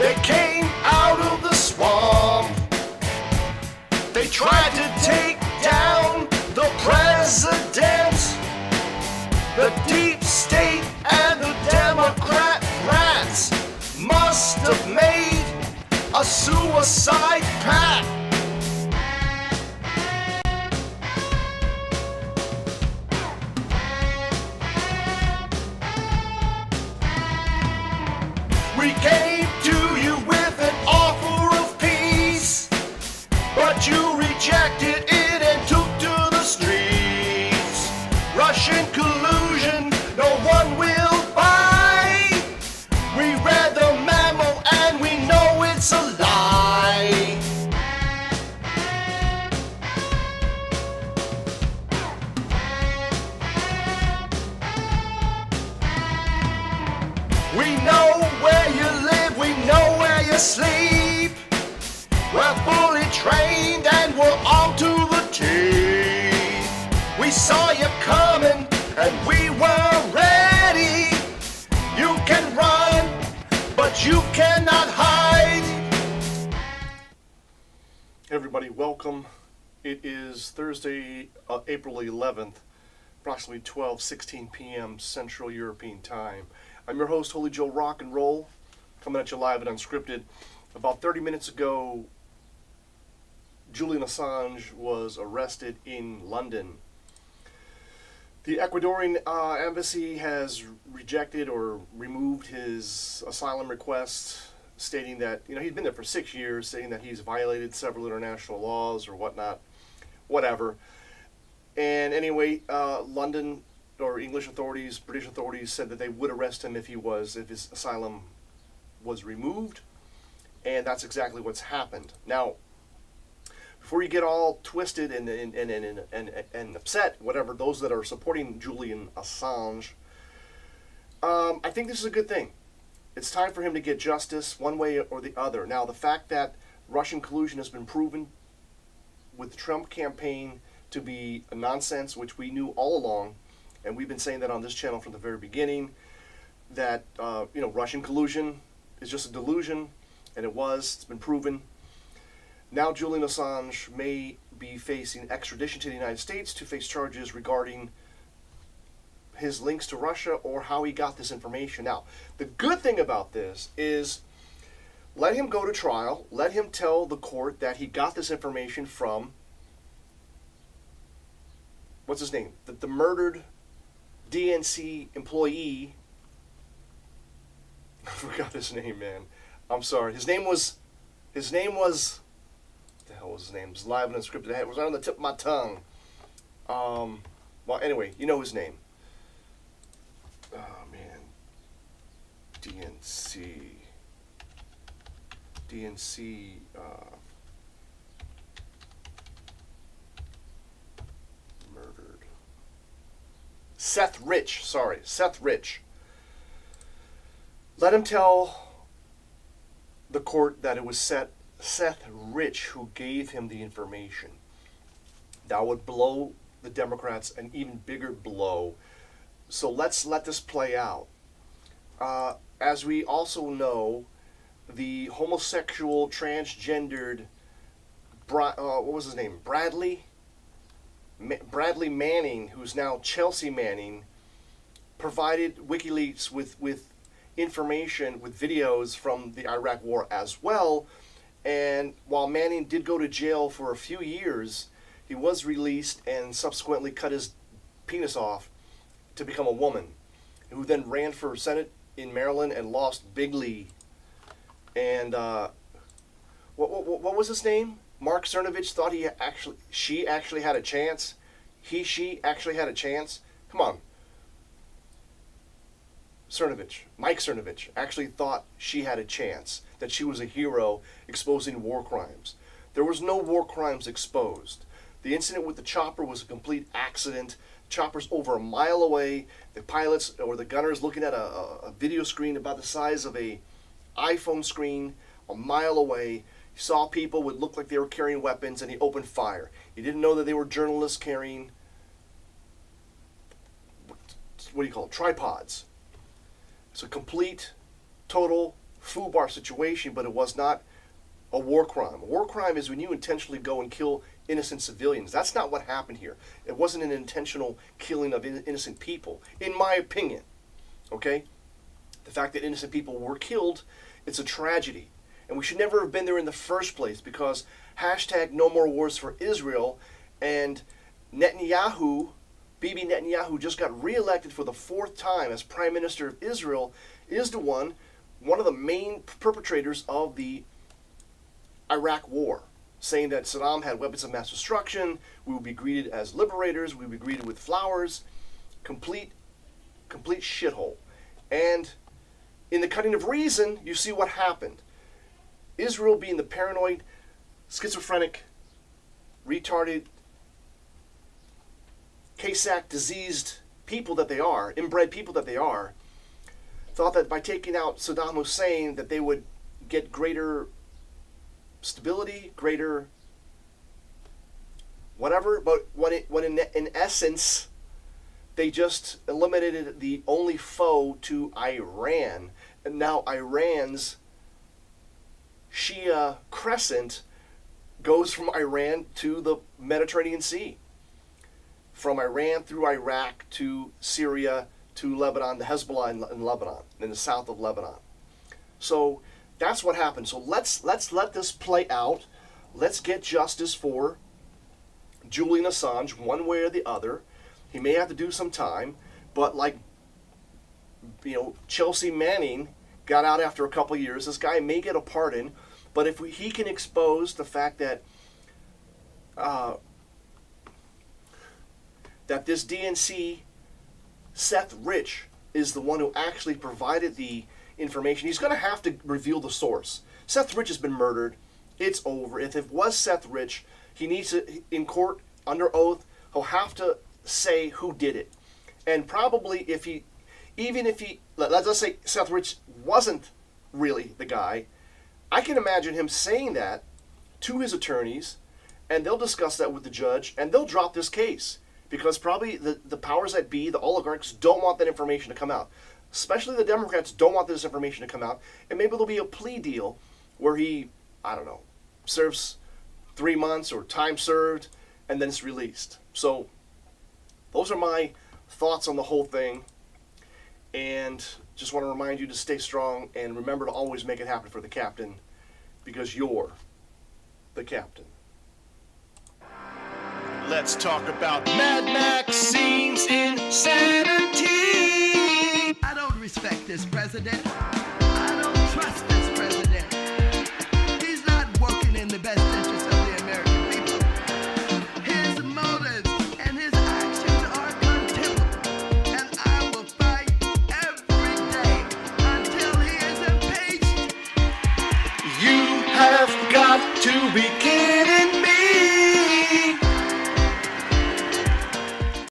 They came out of the swamp. They tried to take down the president. The deep state and the Democrat rats must have made a suicide pact. We came to you with an offer of peace, but you rejected it and took to the streets. Russian collusion, no one will buy. We read the memo and we know it's a lie. We know where you live, we know where you sleep. We're fully trained and we're on to the teeth. We saw you coming and we were ready. You can run, but you cannot hide. Everybody, welcome. It is Thursday, April 11th, approximately 12:16 p.m. Central European Time. I'm your host, Holy Joe Rock and Roll, coming at you live and unscripted. About 30 minutes ago, Julian Assange was arrested in London. The Ecuadorian embassy has rejected or removed his asylum request, stating that, he'd been there for 6 years, saying that he's violated several international laws or whatnot, whatever. And anyway, London or English authorities, British authorities said that they would arrest him if his asylum was removed, and that's exactly what's happened. Now, before you get all twisted and upset, whatever, those that are supporting Julian Assange, I think this is a good thing. It's time for him to get justice one way or the other. Now, the fact that Russian collusion has been proven with the Trump campaign to be a nonsense, which we knew all along, and we've been saying that on this channel from the very beginning, that Russian collusion is just a delusion, and it's been proven. Now Julian Assange may be facing extradition to the United States to face charges regarding his links to Russia or how he got this information. Now, the good thing about this is let him go to trial, let him tell the court that he got this information from, what's his name? The murdered DNC employee. I forgot his name, man. I'm sorry. His name was, what the hell was his name? It was live and unscripted. It was on the tip of my tongue. Well, anyway, you know his name. Oh, man. DNC, murdered. Seth Rich. Let him tell the court that it was Seth Rich who gave him the information. That would blow the Democrats an even bigger blow. So let's let this play out. As we also know, the homosexual, transgendered, what was his name? Bradley Manning, who's now Chelsea Manning, provided WikiLeaks with information, with videos from the Iraq War as well. And while Manning did go to jail for a few years, he was released and subsequently cut his penis off to become a woman, who then ran for Senate in Maryland and lost bigly. And what was his name? Mark Cernovich thought she actually had a chance. She actually had a chance. Come on. Mike Cernovich actually thought she had a chance, that she was a hero exposing war crimes. There was no war crimes exposed. The incident with the chopper was a complete accident. Chopper's over a mile away. The pilots or the gunners looking at a video screen about the size of a iPhone screen a mile away. He saw people would look like they were carrying weapons, and he opened fire. He didn't know that they were journalists carrying, what do you call it, tripods. It's a complete, total FUBAR situation, but it was not a war crime. A war crime is when you intentionally go and kill innocent civilians. That's not what happened here. It wasn't an intentional killing of innocent people, in my opinion. Okay? The fact that innocent people were killed, it's a tragedy. And we should never have been there in the first place, because hashtag no more wars for Israel, and Netanyahu, Bibi Netanyahu, just got reelected for the 4th time as Prime Minister of Israel, is one of the main perpetrators of the Iraq War, saying that Saddam had weapons of mass destruction, we would be greeted as liberators, we would be greeted with flowers, complete shithole. And in the cutting of reason, you see what happened. Israel, being the paranoid, schizophrenic, retarded, Tay-Sachs diseased people that they are, inbred people that they are, thought that by taking out Saddam Hussein that they would get greater stability, greater whatever, but when in essence they just eliminated the only foe to Iran, and now Iran's Shia crescent goes from Iran to the Mediterranean Sea, from Iran through Iraq to Syria to Lebanon, the Hezbollah in Lebanon, in the south of Lebanon. So that's what happened. So let's let this play out. Let's get justice for Julian Assange, one way or the other. He may have to do some time, but like, Chelsea Manning got out after a couple of years. This guy may get a pardon, but if he can expose the fact that that this DNC Seth Rich is the one who actually provided the information, he's going to have to reveal the source. Seth Rich has been murdered. It's over. If it was Seth Rich, he needs to, in court, under oath, he'll have to say who did it. And probably even if he, let's just say Seth Rich wasn't really the guy, I can imagine him saying that to his attorneys, and they'll discuss that with the judge, and they'll drop this case. Because probably the powers that be, the oligarchs, don't want that information to come out. Especially the Democrats don't want this information to come out. And maybe there'll be a plea deal where he, I don't know, serves 3 months or time served, and then it's released. So those are my thoughts on the whole thing. And just want to remind you to stay strong and remember to always make it happen for the captain, because you're the captain. Let's talk about Mad Maxine's insanity. I don't respect this president. I don't trust this president. He's not working in the best interest of the American people. His motives and his actions are contemptible, and I will fight every day until he is impeached. You have got to be killed.